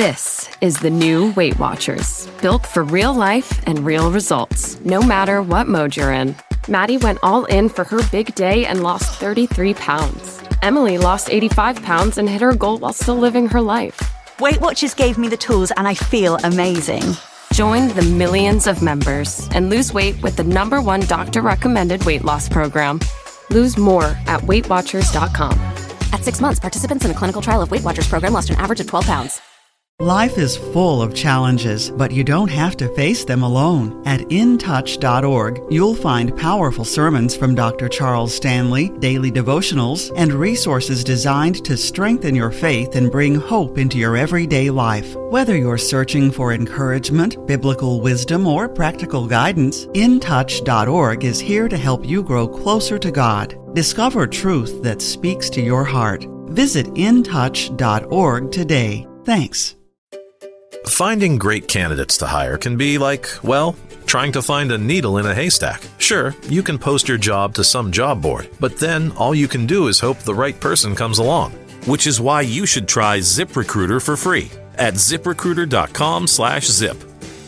This is the new Weight Watchers, built for real life and real results, no matter what mode you're in. Maddie went all in for her big day and lost 33 pounds. Emily lost 85 pounds and hit her goal while still living her life. Weight Watchers gave me the tools and I feel amazing. Join the millions of members and lose weight with the #1 doctor-recommended weight loss program. Lose more at WeightWatchers.com. At 6 months, participants in a clinical trial of Weight Watchers program lost an average of 12 pounds. Life is full of challenges, but you don't have to face them alone. At intouch.org, you'll find powerful sermons from Dr. Charles Stanley, daily devotionals, and resources designed to strengthen your faith and bring hope into your everyday life. Whether you're searching for encouragement, biblical wisdom, or practical guidance, intouch.org is here to help you grow closer to God. Discover truth that speaks to your heart. Visit intouch.org today. Thanks. Finding great candidates to hire can be like, well, trying to find a needle in a haystack. Sure, you can post your job to some job board, but then all you can do is hope the right person comes along. Which is why you should try ZipRecruiter for free at ZipRecruiter.com/zip.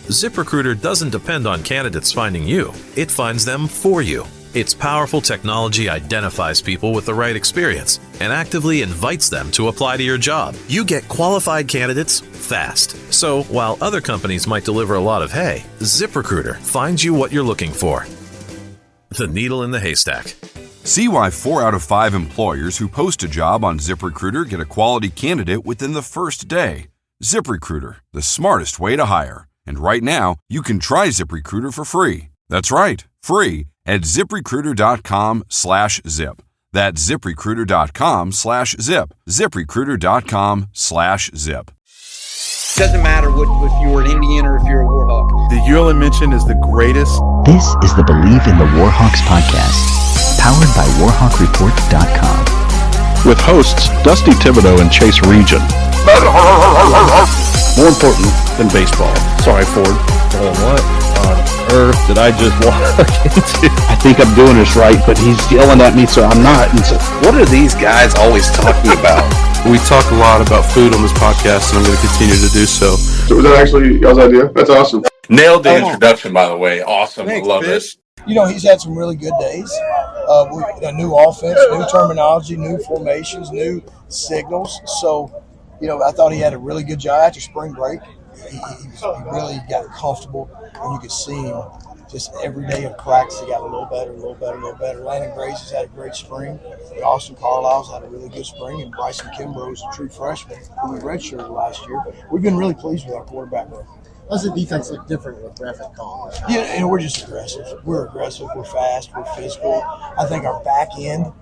ZipRecruiter doesn't depend on candidates finding you. It finds them for you. Its powerful technology identifies people with the right experience and actively invites them to apply to your job. You get qualified candidates fast. So while other companies might deliver a lot of hay, ZipRecruiter finds you what you're looking for. The needle in the haystack. See why 4 out of 5 employers who post a job on ZipRecruiter get a quality candidate within the first day. ZipRecruiter, the smartest way to hire. And right now, you can try ZipRecruiter for free. That's right, free at ZipRecruiter.com/zip. That's ZipRecruiter.com/zip. ZipRecruiter.com/zip. Doesn't matter if you're an Indian or if you're a Warhawk. The ULM mention is the greatest. This is the Bleav in the Warhawks podcast, powered by WarhawkReport.com. With hosts Dusty Thibodeaux and Chase Regian. More important than baseball. Sorry, Ford. What on earth did I just walk into? I think I'm doing this right, but he's yelling at me, so I'm not. And so, what are these guys always talking about? We talk a lot about food on this podcast, and I'm going to continue to do so. So was that actually y'all's idea? That's awesome. Nailed the introduction, by the way. Awesome. Thanks, I love this. You know, he's had some really good days. A new offense, new terminology, new formations, new signals. So, I thought he had a really good job after spring break. He really got comfortable, and you could see him just every day of practice. He got a little better. Landon Grace has had a great spring. Austin Carlisle's had a really good spring, and Bryson Kimbrough's a true freshman who we redshirted last year. We've been really pleased with our quarterback room. How's the defense look different with graphic calling? Yeah, we're just aggressive. We're aggressive. We're fast. We're physical. I think our back end,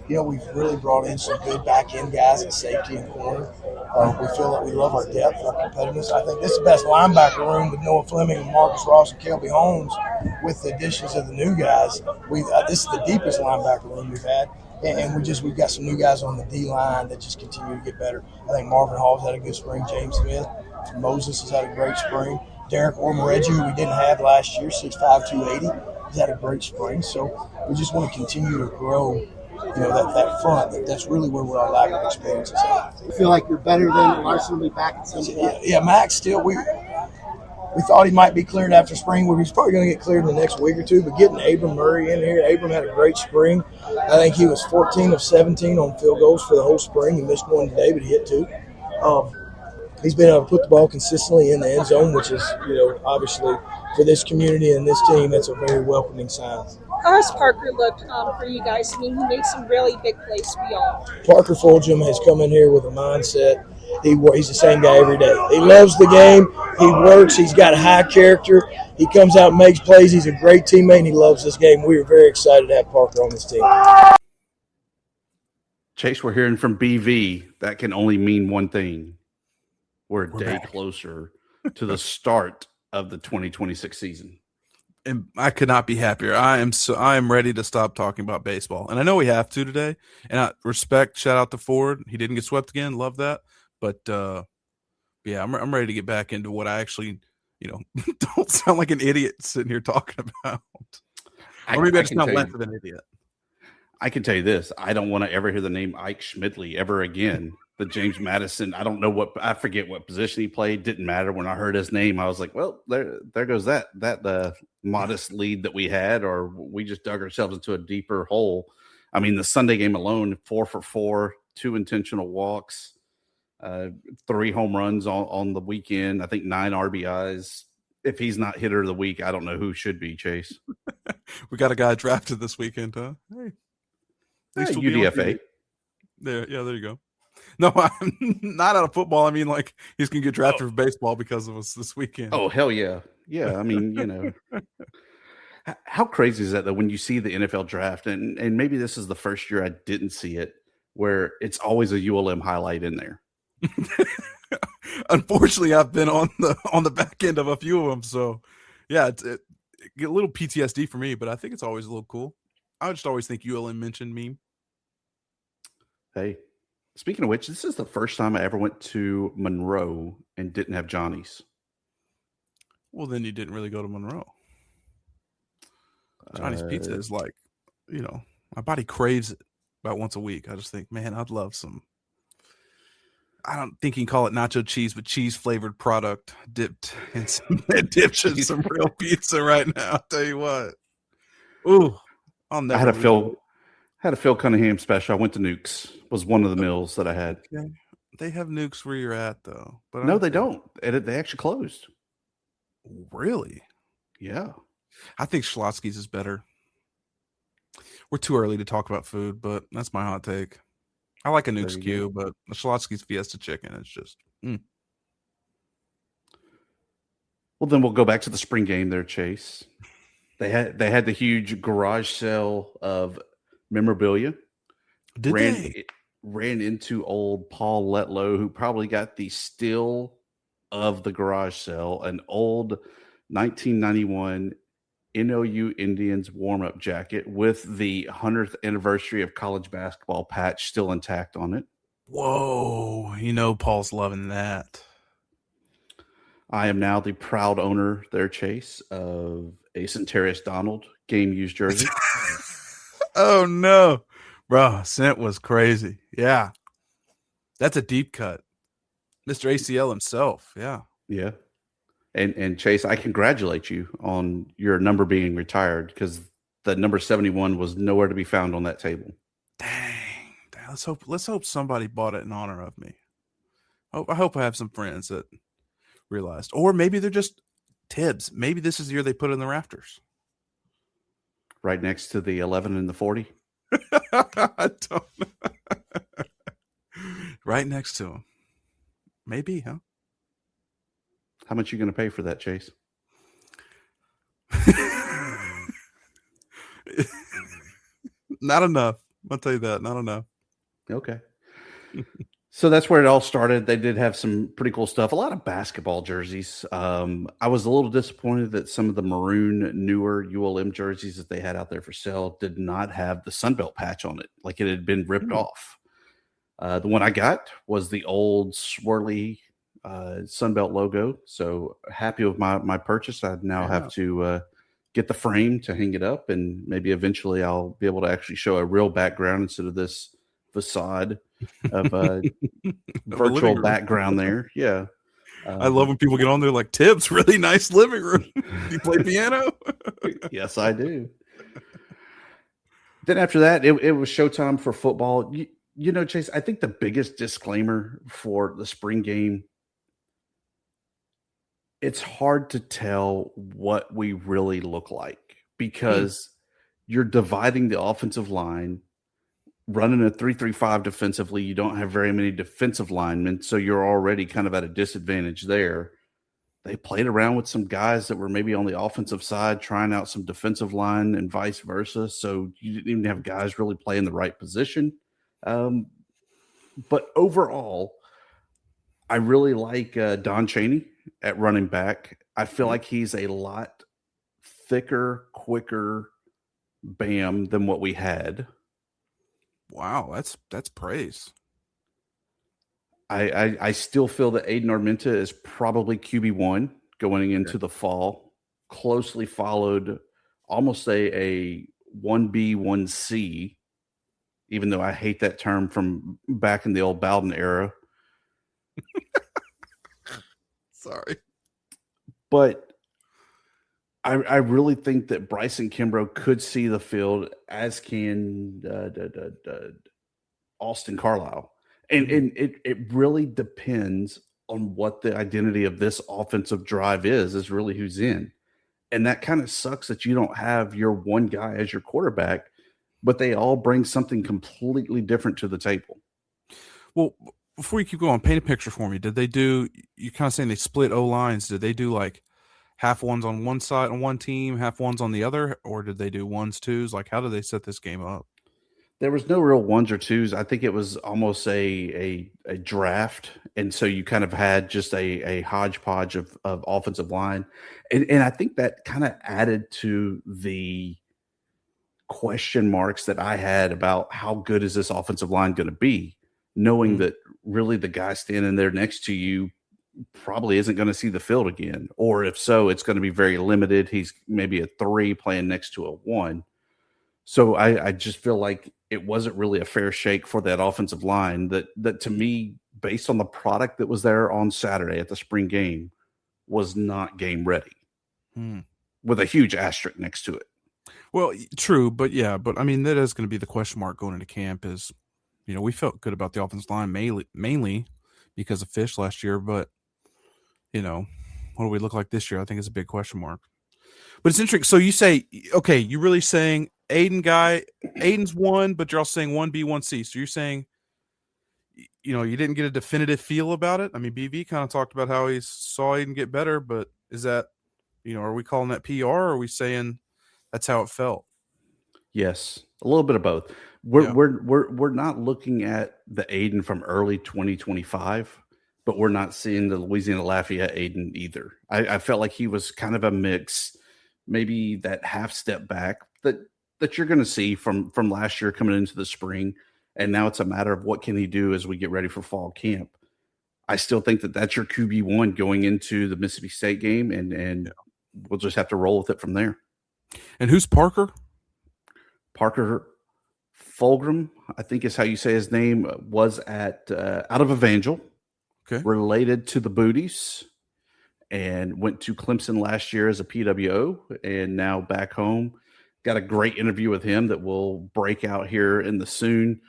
we've really brought in some good back end guys in safety and corner. We feel like we love our depth, our competitiveness. I think this is the best linebacker room with Noah Fleming and Marcus Ross and Kelby Holmes, with the additions of the new guys. This is the deepest linebacker room we've had. And we've got some new guys on the D line that just continue to get better. I think Marvin Hall's had a good spring. James Smith, Moses has had a great spring. Derek Ormareggi, who we didn't have last year, 6'5", 280, has had a great spring. So we just want to continue to grow, that front. That's really where our lack of experience is at. You feel like you're better than Larson will be back at some point? Yeah, Max still. We thought he might be cleared after spring. He's probably going to get cleared in the next week or two. But getting Abram Murray in here, Abram had a great spring. I think he was 14 of 17 on field goals for the whole spring. He missed one today, but he hit 2. He's been able to put the ball consistently in the end zone, which is, obviously for this community and this team, that's a very welcoming sign. How has Parker looked for you guys? I mean, he made some really big plays for y'all. Parker Fulgham has come in here with a mindset. He's the same guy every day. He loves the game. He works. He's got a high character. He comes out and makes plays. He's a great teammate, and he loves this game. We are very excited to have Parker on this team. Chase, we're hearing from BV. That can only mean one thing. We're a day closer to the start of the 2026 season. And I could not be happier. I am ready to stop talking about baseball. And I know we have to today. And I respect, shout out to Ford. He didn't get swept again. Love that. But yeah, I'm ready to get back into what I actually, don't sound like an idiot sitting here talking about. Or maybe I just sound less of an idiot. I can tell you this. I don't want to ever hear the name Ike Schmidley ever again. The James Madison, I forget what position he played. Didn't matter. When I heard his name, I was like, well, there goes that modest lead that we had, or we just dug ourselves into a deeper hole. I mean, the Sunday game alone, 4 for 4, 2 intentional walks, 3 home runs on the weekend. I think 9 RBIs. If he's not hitter of the week, I don't know who should be, Chase. We got a guy drafted this weekend, huh? Hey. At least UDFA. There you go. No, I'm not out of football. I mean, like, he's going to get drafted for baseball because of us this weekend. Oh, hell yeah. Yeah, I mean, how crazy is that, though, when you see the NFL draft, and maybe this is the first year I didn't see it, where it's always a ULM highlight in there. Unfortunately, I've been on the back end of a few of them, so yeah, it get a little PTSD for me, but I think it's always a little cool. I just always think ULM mentioned meme. Hey, speaking of which, this is the first time I ever went to Monroe and didn't have Johnny's. Well, then you didn't really go to Monroe. Johnny's Pizza is like, my body craves it about once a week. I just think, man, I'd love some. I don't think you can call it nacho cheese, but cheese flavored product dipped in some real pizza right now. I'll tell you what. Ooh, I had a Phil Cunningham special. I went to Nukes. Was one of the meals that I had. Okay. They have Nukes where you're at, though. But no, they don't. They actually closed. Really? Yeah. I think Schlotsky's is better. We're too early to talk about food, but that's my hot take. I like a Nukes Q, but the Schlotsky's Fiesta chicken is just. Well, then we'll go back to the spring game there, Chase. They had the huge garage sale of memorabilia. Ran into old Paul Letlow, who probably got the steal of the garage sale, an old 1991 NOU Indians warm-up jacket with the 100th anniversary of college basketball patch still intact on it. Whoa, Paul's loving that. I am now the proud owner there, Chase, of a Centarius Donald game-used jersey. Oh, no. Bro, Cent was crazy. Yeah. That's a deep cut. Mr. ACL himself. Yeah. Yeah. And Chase, I congratulate you on your number being retired, because the number 71 was nowhere to be found on that table. Dang. Let's hope somebody bought it in honor of me. I hope I have some friends that realized. Or maybe they're just Tibbs. Maybe this is the year they put it in the rafters. Right next to the 11 and the 40? I don't know. Right next to him. Maybe, huh? How much are you going to pay for that, Chase? Not enough. I'll tell you that. Not enough. Okay. So that's where it all started. They did have some pretty cool stuff. A lot of basketball jerseys. I was a little disappointed that some of the maroon, newer ULM jerseys that they had out there for sale did not have the Sunbelt patch on it. Like it had been ripped off. The one I got was the old swirly Sunbelt logo. So happy with my purchase. I now have to get the frame to hang it up, and maybe eventually I'll be able to actually show a real background instead of this facade of virtual background there. Yeah. I love when people get on there like, Tibbs, really nice living room. You play piano? Yes, I do. Then after that, it was showtime for football. Chase, I think the biggest disclaimer for the spring game, it's hard to tell what we really look like, because you're dividing the offensive line, running a 3-3-5 defensively. You don't have very many defensive linemen, so you're already kind of at a disadvantage there. They played around with some guys that were maybe on the offensive side, trying out some defensive line and vice versa. So you didn't even have guys really playing the right position. But overall, I really like Don Chaney at running back. I feel like he's a lot thicker, quicker Bam than what we had. Wow, that's praise. I still feel that Aiden Armenta is probably QB1 going into the fall, closely followed, almost a 1B, 1C even though I hate that term from back in the old Bowden era. Sorry. But I really think that Bryson Kimbrough could see the field, as can Austin Carlisle. And it really depends on what the identity of this offensive drive is really who's in. And that kind of sucks that you don't have your one guy as your quarterback, but they all bring something completely different to the table. Well, before you keep going, paint a picture for me. Did they do, you're kind of saying they split O-lines. Did they do like half ones on one side on one team, half ones on the other? Or did they do ones, twos? Like, how did they set this game up? There was no real ones or twos. I think it was almost a draft. And so you kind of had just a hodgepodge of offensive line. And I think that kind of added to the question marks that I had about how good is this offensive line going to be, knowing that really the guy standing there next to you probably isn't going to see the field again. Or if so, it's going to be very limited. He's maybe a 3 playing next to a 1. So I just feel like it wasn't really a fair shake for that offensive line that to me, based on the product that was there on Saturday at the spring game, was not game ready with a huge asterisk next to it. Well, true. But I mean, that is going to be the question mark going into camp is, we felt good about the offensive line mainly because of Fish last year. But, what do we look like this year? I think it's a big question mark. But it's interesting. So you say, okay, you're really saying Aiden's 1, but you're also saying 1B, 1C. So you're saying, you didn't get a definitive feel about it. I mean, BV kind of talked about how he saw Aiden get better, but is that, are we calling that PR or are we saying that's how it felt? Yes, a little bit of both. We're not looking at the Aiden from early 2025, but we're not seeing the Louisiana Lafayette Aiden either. I felt like he was kind of a mix, maybe that half step back that you're going to see from last year coming into the spring. And now it's a matter of what can he do as we get ready for fall camp. I still think that that's your QB1 going into the Mississippi State game, and we'll just have to roll with it from there. And who's Parker? Parker Fulgham, I think is how you say his name, was at out of Evangel, related to the Booties, and went to Clemson last year as a PWO, and now back home. Got a great interview with him that will break out here in the soon.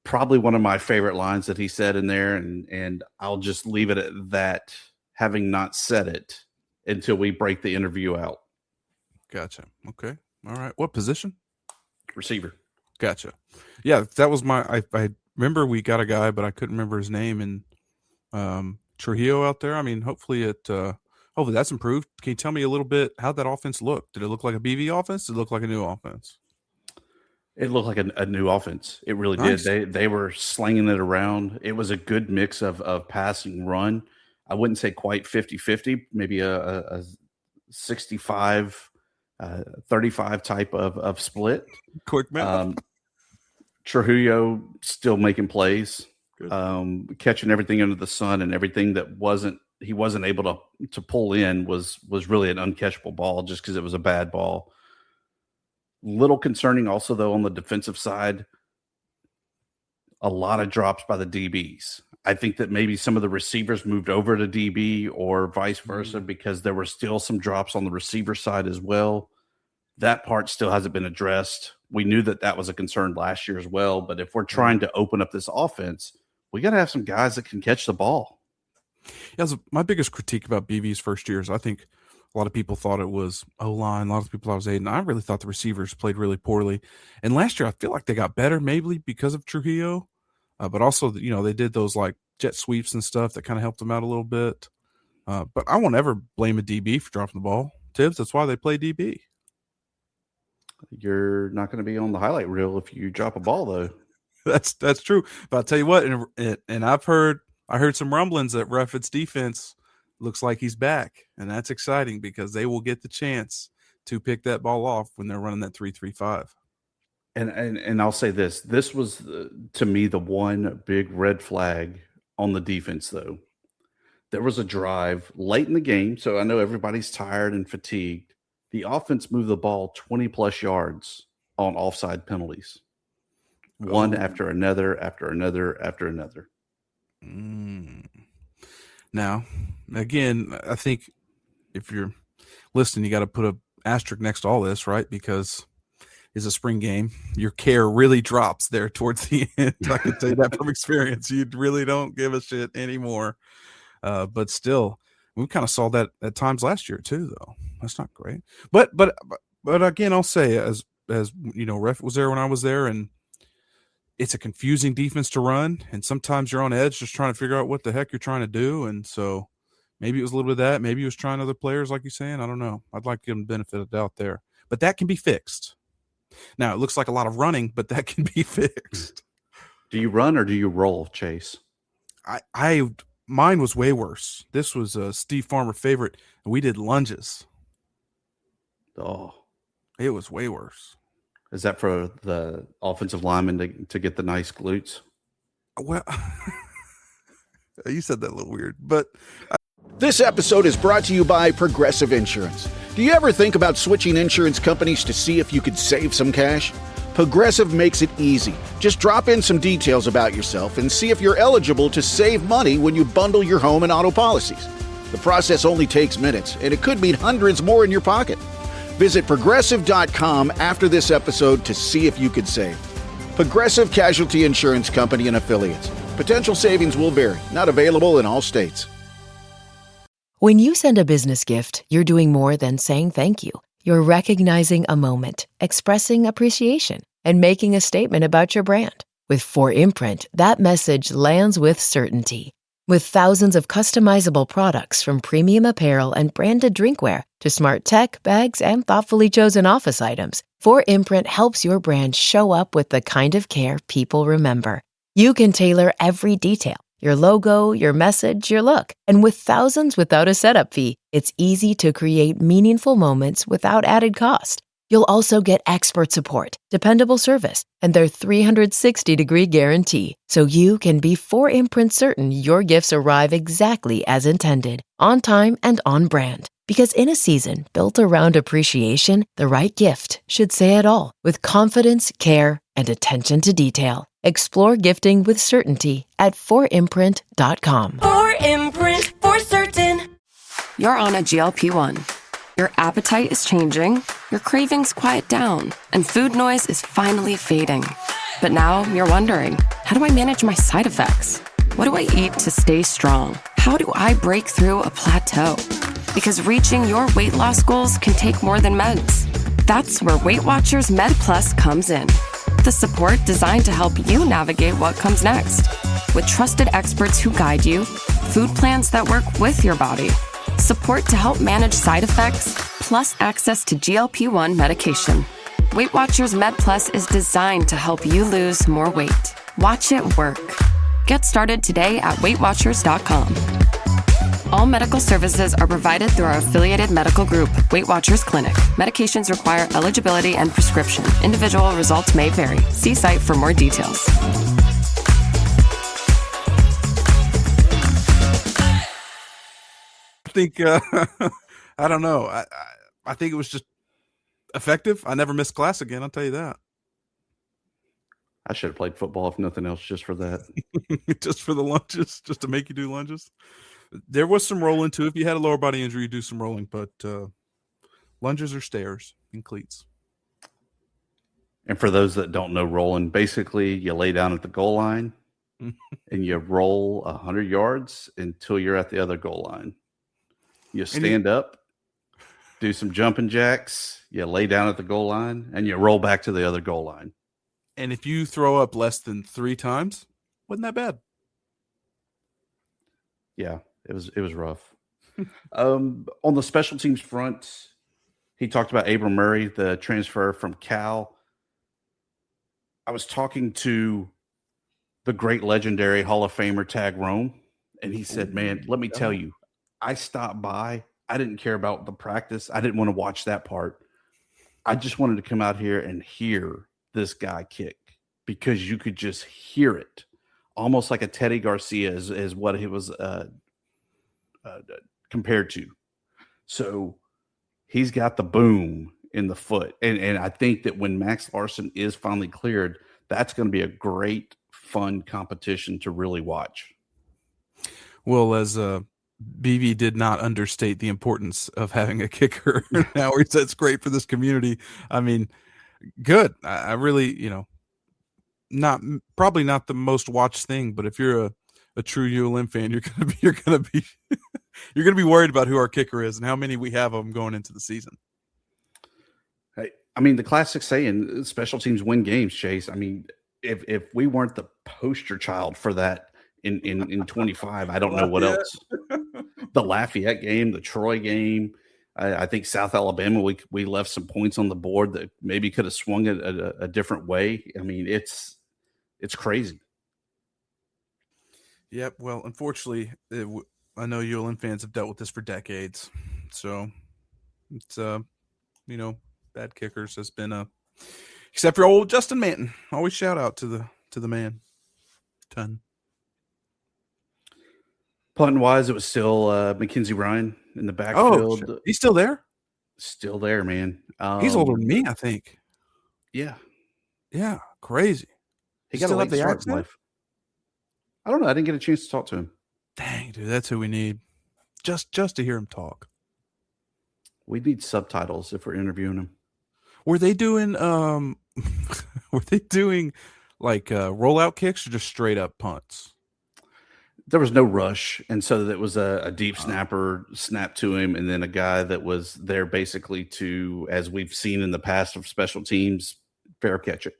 Probably one of my favorite lines that he said in there, and I'll just leave it at that, having not said it until we break the interview out. Gotcha. Okay. All right. What position? Receiver. Gotcha. Yeah, that was I remember we got a guy, but I couldn't remember his name, and Trujillo out there. I mean, hopefully that's improved. Can you tell me a little bit how that offense looked? Did it look like a BV offense? Did it look like a new offense? It looked like a new offense. It really did. They were slinging it around. It was a good mix of passing run. I wouldn't say quite 50-50, maybe a 65 35 type of split. Quick math. Trujillo still making plays, catching everything under the sun, and everything that he wasn't able to pull in was really an uncatchable ball just because it was a bad ball. Little concerning also, though, on the defensive side, a lot of drops by the DBs. I think that maybe some of the receivers moved over to DB or vice versa because there were still some drops on the receiver side as well. That part still hasn't been addressed. We knew that was a concern last year as well, but if we're trying to open up this offense, we got to have some guys that can catch the ball. Yeah, my biggest critique about BV's first year is I think a lot of people thought it was O-line. A lot of people thought it was Aiden. I really thought the receivers played really poorly. And last year, I feel like they got better, maybe because of Trujillo. But also, they did those like jet sweeps and stuff that kind of helped them out a little bit. But I won't ever blame a DB for dropping the ball. Tibbs, that's why they play DB. You're not going to be on the highlight reel if you drop a ball, though. That's true. But I'll tell you what, and I heard some rumblings that Rufford's defense looks like he's back, and that's exciting because they will get the chance to pick that ball off when they're running that 3-3-5. And I'll say this was to me the one big red flag on the defense, though. There was a drive late in the game, so I know everybody's tired and fatigued. The offense moved the ball 20 plus yards on offside penalties. one after another, after another, after another. Now, again, I think if you're listening, you got to put a asterisk next to all this, right? Because it's a spring game. Your care really drops there towards the end. I can tell you that from experience. You really don't give a shit anymore. But still, we kind of saw that at times last year too, though. That's not great. But again, I'll say as you know, ref was there when I was there, and it's a confusing defense to run, and sometimes you're on edge just trying to figure out what the heck you're trying to do. And so maybe it was a little bit of that. Maybe he was trying other players, like you're saying. I don't know. I'd like to give him the benefit of the doubt there. But that can be fixed. Now, it looks like a lot of running, but that can be fixed. Do you run or do you roll, Chase? Mine was way worse. This was a Steve Farmer favorite, and we did lunges. Oh. It was way worse. Is that for the offensive lineman to get the nice glutes? Well, you said that a little weird, but... This episode is brought to you by Progressive Insurance. Do you ever think about switching insurance companies to see if you could save some cash? Progressive makes it easy. Just drop in some details about yourself and see if you're eligible to save money when you bundle your home and auto policies. The process only takes minutes, and it could mean hundreds more in your pocket. Visit Progressive.com after this episode to see if you could save. Progressive Casualty Insurance Company and Affiliates. Potential savings will vary. Not available in all states. When you send a business gift, you're doing more than saying thank you. You're recognizing a moment, expressing appreciation, and making a statement about your brand. With 4imprint, that message lands with certainty. With thousands of customizable products from premium apparel and branded drinkware to smart tech, bags, and thoughtfully chosen office items, 4imprint helps your brand show up with the kind of care people remember. You can tailor every detail, your logo, your message, your look. And with thousands without a setup fee, it's easy to create meaningful moments without added cost. You'll also get expert support, dependable service, and their 360-degree guarantee, so you can be 4imprint certain your gifts arrive exactly as intended, on time and on brand. Because in a season built around appreciation, the right gift should say it all, with confidence, care, and attention to detail. Explore gifting with certainty at 4imprint.com. 4imprint, for certain. You're on a GLP-1. Your appetite is changing, your cravings quiet down, and food noise is finally fading. But now you're wondering, how do I manage my side effects? What do I eat to stay strong? How do I break through a plateau? Because reaching your weight loss goals can take more than meds. That's where Weight Watchers Med Plus comes in. The support designed to help you navigate what comes next. With trusted experts who guide you, food plans that work with your body, support to help manage side effects, plus access to GLP-1 medication. Weight Watchers Med Plus is designed to help you lose more weight. Watch it work. Get started today at WeightWatchers.com. All medical services are provided through our affiliated medical group, Weight Watchers Clinic. Medications require eligibility and prescription. Individual results may vary. See site for more details. I think I don't know. I think it was just effective. I never missed class again. I'll tell you that. I should have played football if nothing else, just for that. Just for the lunges, just to make you do lunges. There was some rolling too. If you had a lower body injury, you do some rolling, but lunges are stairs and cleats. And for those that don't know rolling, basically you lay down at the goal line and you roll 100 yards until you're at the other goal line. You stand up, do some jumping jacks, you lay down at the goal line, and you roll back to the other goal line. And if you throw up less than 3 times, wasn't that bad. Yeah, it was rough. On the special teams front, he talked about Abram Murray, the transfer from Cal. I was talking to the great legendary Hall of Famer Tag Rome, and he said, man, let me tell you, I stopped by. I didn't care about the practice. I didn't want to watch that part. I just wanted to come out here and hear this guy kick because you could just hear it. Almost like a Teddy Garcia is what he was compared to. So he's got the boom in the foot. And I think that when Max Larson is finally cleared, that's going to be a great, fun competition to really watch. Well, as BV did not understate the importance of having a kicker. Now he said it's great for this community. I mean, good. I really, probably not the most watched thing, but if you're a true ULM fan, you're gonna be worried about who our kicker is and how many we have of them going into the season. Hey, I mean, the classic saying, special teams win games, Chase. I mean, if we weren't the poster child for that in 25, I don't know what else. The Lafayette game, the Troy game, I think South Alabama, we left some points on the board that maybe could have swung it a different way. I mean, it's crazy. Yep. Well, unfortunately, I know ULM fans have dealt with this for decades. So it's, bad kickers has been except for old Justin Manton. Always shout out to the man. Ton. Punting wise, it was still Mackenzie Ryan in the backfield. Oh, he's still there? Still there, man. He's older than me, I think. Yeah. Yeah. Crazy. He got a late start in life. I don't know. I didn't get a chance to talk to him. Dang, dude, that's who we need. Just to hear him talk. We need subtitles if we're interviewing him. Were they doing like rollout kicks or just straight up punts? There was no rush, and so that was a deep snapper snap to him, and then a guy that was there basically to, as we've seen in the past of special teams, fair catch it.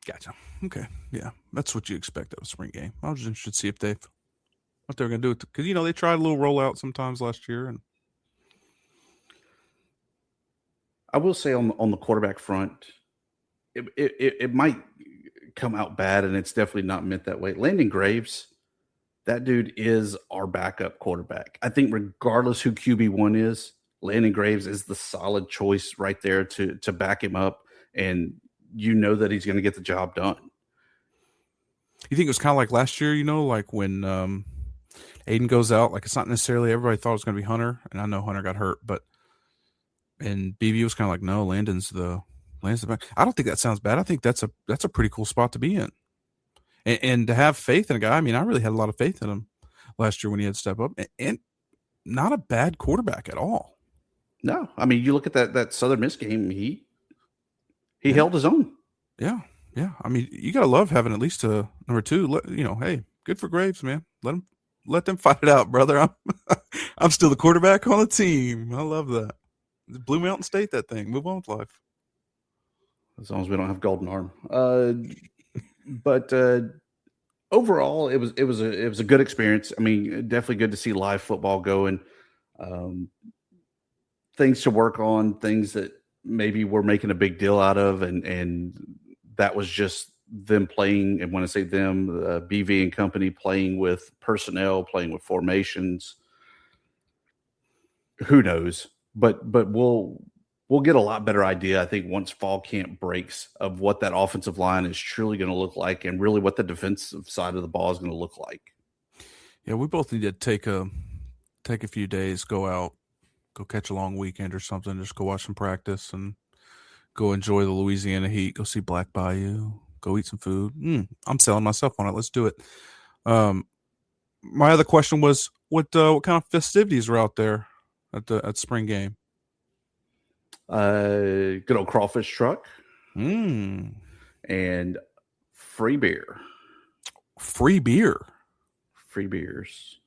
Gotcha. Okay. Yeah, that's what you expect of a spring game. I was just interested to see if what they're going to do because they tried a little rollout sometimes last year, and I will say on the quarterback front, it might come out bad, and it's definitely not meant that way. Landon Graves, that dude is our backup quarterback. I think regardless who QB1 is, Landon Graves is the solid choice right there to back him up, and that he's going to get the job done. You think it was kind of like last year, like when Aiden goes out, like it's not necessarily everybody thought it was going to be Hunter, and I know Hunter got hurt, and BB was kind of like, no, Landon's the back. I don't think that sounds bad. I think that's a pretty cool spot to be in. And to have faith in a guy, I mean, I really had a lot of faith in him last year when he had to step up, and not a bad quarterback at all. No, I mean, you look at that Southern Miss game, he held his own. Yeah, yeah. I mean, you gotta love having at least a number two. Hey, good for Graves, man. Let them fight it out, brother. I'm still the quarterback on the team. I love that. Blue Mountain State, that thing. Move on with life. As long as we don't have golden arm. But overall, it was a good experience. I mean, definitely good to see live football going. Things to work on, things that maybe we're making a big deal out of, and that was just them playing. And when I say them, BV and company playing with personnel, playing with formations. Who knows? But we'll get a lot better idea, I think, once fall camp breaks of what that offensive line is truly going to look like and really what the defensive side of the ball is going to look like. Yeah, we both need to take a few days, go out, go catch a long weekend or something, just go watch some practice and go enjoy the Louisiana heat, go see Black Bayou, go eat some food. I'm selling myself on it. Let's do it. My other question was, what kind of festivities were out there at spring game? Good old crawfish truck. And free beer. Free beer. Free beers.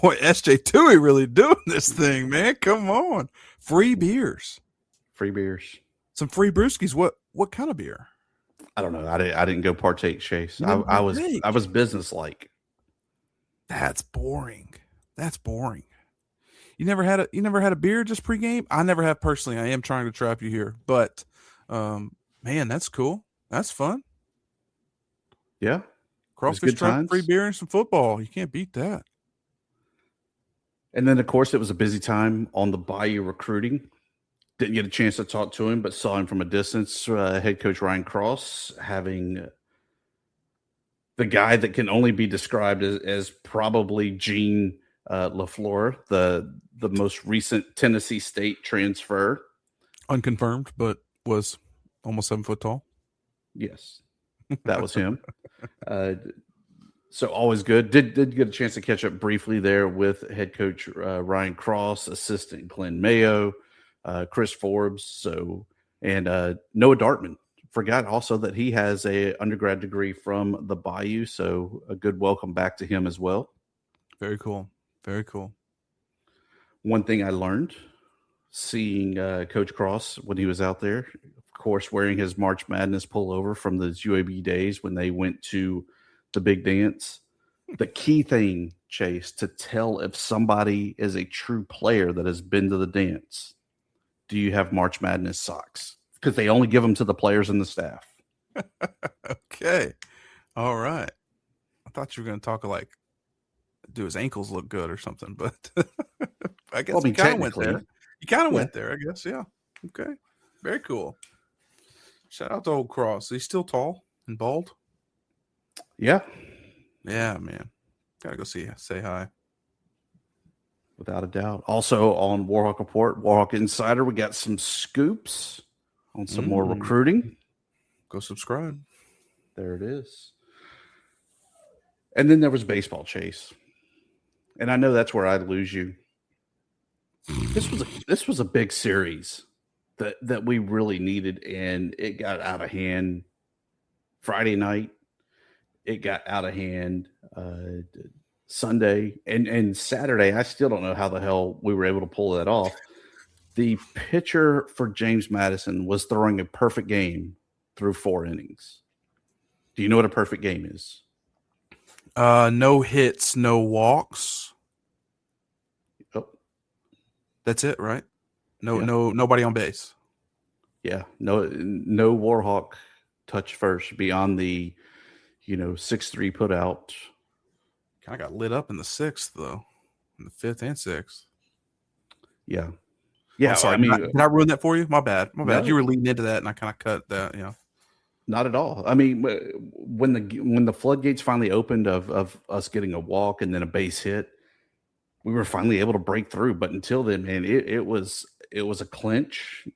Boy, SJ Toohey really doing this thing, man. Come on. Free beers. Free beers. Some free brewskis. What kind of beer? I don't know. I didn't go partake, Chase. I was business-like. That's boring. You never had a beer just pregame? I never have personally. I am trying to trap you here, but man, that's cool. That's fun. Yeah. Crawfish truck, free beer, and some football. You can't beat that. And then, of course, it was a busy time on the Bayou recruiting. Didn't get a chance to talk to him, but saw him from a distance. Head coach Ryan Cross having the guy that can only be described as probably Gene LaFleur, the most recent Tennessee State transfer. Unconfirmed, but was almost 7 foot tall. Yes. That was him. So always good. Did get a chance to catch up briefly there with head coach Ryan Cross, assistant Glenn Mayo, Chris Forbes, and Noah Dartman. Forgot also that he has a undergrad degree from the Bayou, so a good welcome back to him as well. Very cool. Very cool. One thing I learned seeing Coach Cross when he was out there, of course, wearing his March Madness pullover from those UAB days when they went to the big dance. The key thing, Chase, to tell if somebody is a true player that has been to the dance, do you have March Madness socks? Because they only give them to the players and the staff. Okay. All right. I thought you were going to talk like do his ankles look good or something, but I guess you kind of went there. You kind of went there, I guess. Yeah. Okay. Very cool. Shout out to old Cross. He's still tall and bald. Yeah. Yeah, man. Gotta go say hi. Without a doubt. Also on Warhawk Report, Warhawk Insider, we got some scoops on some more recruiting. Go subscribe. There it is. And then there was baseball, Chase. And I know that's where I'd lose you. This was a big series that we really needed, and it got out of hand Friday night. It got out of hand Sunday and Saturday. I still don't know how the hell we were able to pull that off. The pitcher for James Madison was throwing a perfect game through 4 innings. Do you know what a perfect game is? No hits, no walks. Oh. That's it, right? Nobody on base. Yeah, no Warhawk touch first beyond the 6-3 put out. Kind of got lit up in the 6th though, in the 5th and 6th. Yeah. Yeah, I'm sorry. Did I ruin that for you? My bad. No. You were leading into that, and I kind of cut that. Yeah. Not at all. I mean, when the floodgates finally opened of us getting a walk and then a base hit, we were finally able to break through. But until then, man, it was a clinch.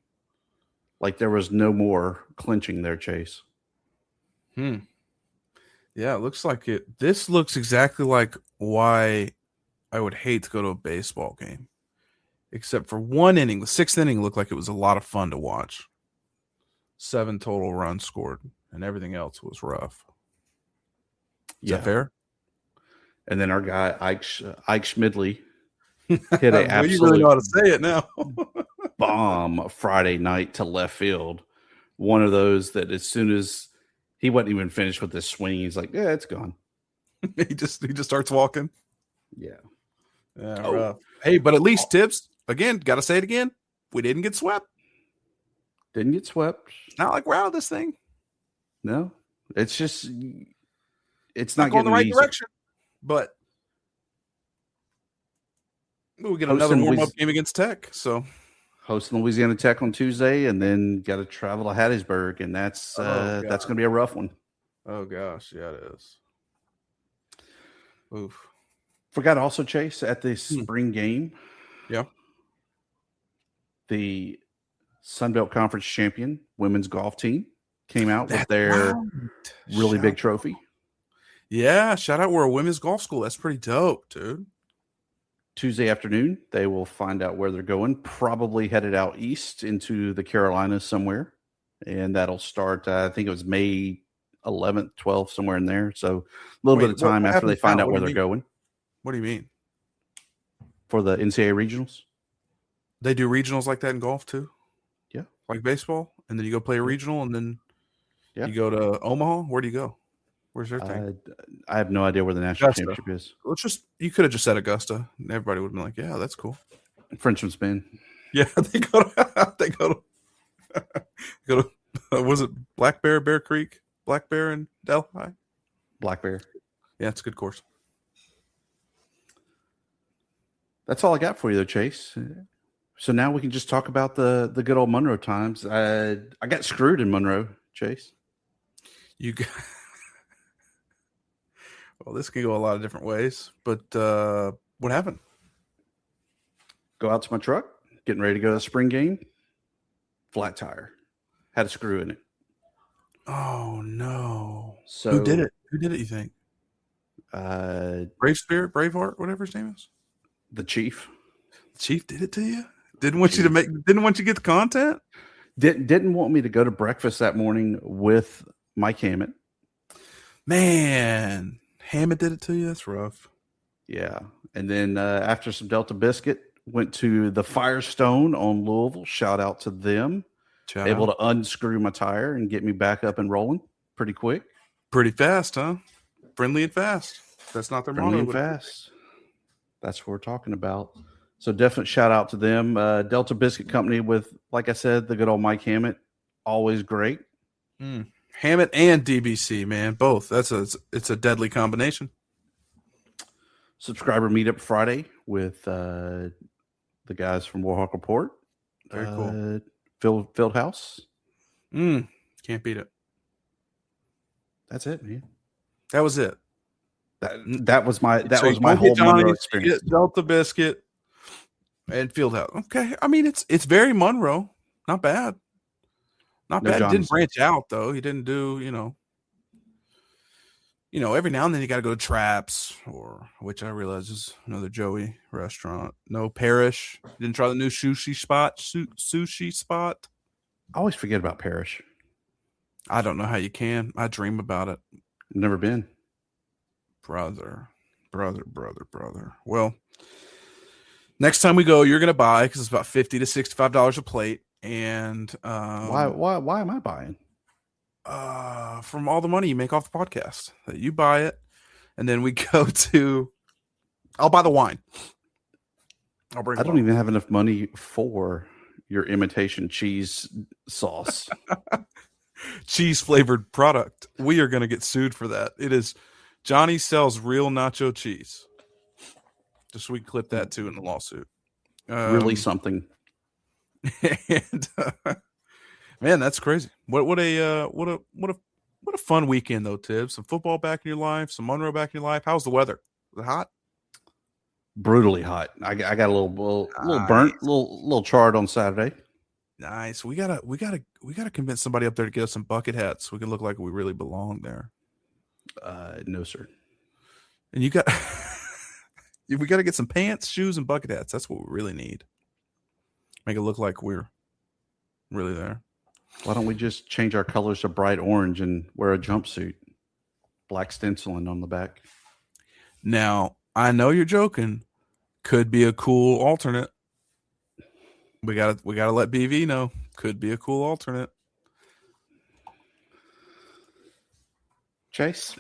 Like there was no more clinching there, Chase. Yeah, it looks like it. This looks exactly like why I would hate to go to a baseball game. Except for 1 inning. The 6th inning looked like it was a lot of fun to watch. 7 total runs scored, and everything else was rough. Is that fair? And then our guy, Ike Schmidley, hit an absolute you really know how to say it now. bomb Friday night to left field. One of those that as soon as he wasn't even finished with his swing, he's like, yeah, it's gone. he just starts walking. Yeah. Rough. Hey, but at least Tibbs, again, got to say it again. We didn't get swept. Didn't get swept. Not like we're out of this thing. No, it's just it's not not going getting the right easy. direction. But we get another warm-up game against Tech. So hosting Louisiana Tech on Tuesday, and then got to travel to Hattiesburg, and that's going to be a rough one. Oh gosh, yeah, it is. Oof. Forgot also, Chase, at the spring game. Yeah. The Sunbelt Conference champion women's golf team came out with their really big trophy. Yeah, shout out. We're a women's golf school. That's pretty dope, dude. Tuesday afternoon, they will find out where they're going, probably headed out east into the Carolinas somewhere. And that'll start, I think it was May 11th, 12th, somewhere in there. So a little bit of time after they find out where they're going. What do you mean? For the NCAA regionals? They do regionals like that in golf too? Yeah. Like baseball? And then you go play a regional and then you go to Omaha? Where do you go? Where's their thing? I have no idea where the national championship is. You could have just said Augusta. And everybody would have been like, yeah, that's cool. Frenchman's Bend. Yeah, they go to was it Black Bear, Bear Creek, Black Bear and Delhi? Black Bear. Yeah, it's a good course. That's all I got for you, though, Chase. So now we can just talk about the good old Monroe times. I got screwed in Monroe, Chase. You got well, this could go a lot of different ways, but what happened? Go out to my truck, getting ready to go to the spring game. Flat tire. Had a screw in it. Oh no! So who did it? Who did it? You think? Brave Spirit, Braveheart, whatever his name is. The Chief. The Chief did it to you. Didn't want you to get the content. Didn't want me to go to breakfast that morning with Mike Hammett. Man, Hammett did it to you. That's rough. Yeah, and then after some Delta Biscuit, went to the Firestone on Louisville. Shout out to them. Able to unscrew my tire and get me back up and rolling pretty quick. Pretty fast, huh? Friendly and fast. That's not their Friendly motto. and fast. That's what we're talking about. So definite shout out to them. Delta Biscuit Company with, like I said, the good old Mike Hammett. Always great. Hammett and DBC, man. Both. It's a deadly combination. Subscriber meetup Friday with the guys from Warhawk Report. Very cool. Field House. Can't beat it. That's it, man. That was it. That was my whole Monroe experience. Delta Biscuit and Fieldhouse. Okay, I mean it's very Monroe. Not bad. Not bad. It didn't branch out though. He didn't do every now and then you got to go to Traps, which I realize is another Joey restaurant. No Parrish. Didn't try the new sushi spot. I always forget about Parrish. I don't know how you can. I dream about it. Never been. Brother. Well, next time we go, you're gonna buy because it's about $50 to $65 a plate. And why am I buying? From all the money you make off the podcast. That you buy it, and then we go to. I'll buy the wine. I don't even have enough money for your imitation cheese sauce. Cheese flavored product. We are going to get sued for that. It is Johnny sells real nacho cheese. Just so we clip that too in the lawsuit. Really something. And man, that's crazy. What a fun weekend though, Tibbs. Some football back in your life, some Monroe back in your life. How's the weather? Is it hot? Brutally hot. I got a little burnt, little charred on Saturday. Nice. We gotta convince somebody up there to get us some bucket hats so we can look like we really belong there. No, sir. And we gotta get some pants, shoes, and bucket hats. That's what we really need. Make it look like we're really there. Why don't we just change our colors to bright orange and wear a jumpsuit? Black stenciling on the back. Now, I know you're joking. Could be a cool alternate. We gotta let BV know. Could be a cool alternate. Chase.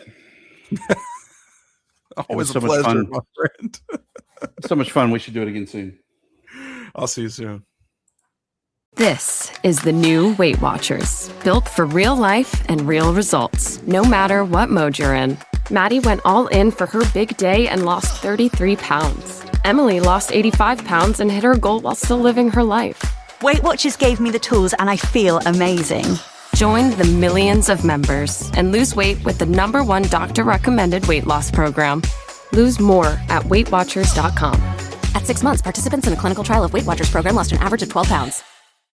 Always so a pleasure, much fun. my friend. So much fun. We should do it again soon. I'll see you soon. This is the new Weight Watchers, built for real life and real results, no matter what mode you're in. Maddie went all in for her big day and lost 33 pounds. Emily lost 85 pounds and hit her goal while still living her life. Weight Watchers gave me the tools and I feel amazing. Join the millions of members and lose weight with the #1 doctor-recommended weight loss program. Lose more at WeightWatchers.com. At 6 months, participants in a clinical trial of Weight Watchers program lost an average of 12 pounds.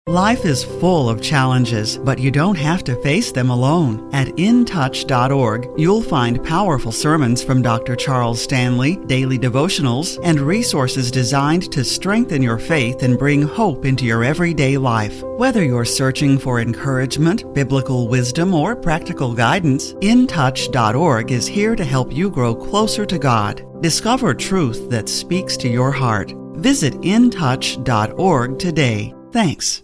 Life is full of challenges, but you don't have to face them alone. At intouch.org, you'll find powerful sermons from Dr. Charles Stanley, daily devotionals, and resources designed to strengthen your faith and bring hope into your everyday life. Whether you're searching for encouragement, biblical wisdom, or practical guidance, intouch.org is here to help you grow closer to God. Discover truth that speaks to your heart. Visit intouch.org today. Thanks.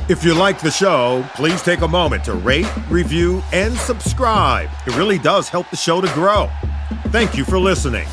If you like the show, please take a moment to rate, review, and subscribe. It really does help the show to grow. Thank you for listening.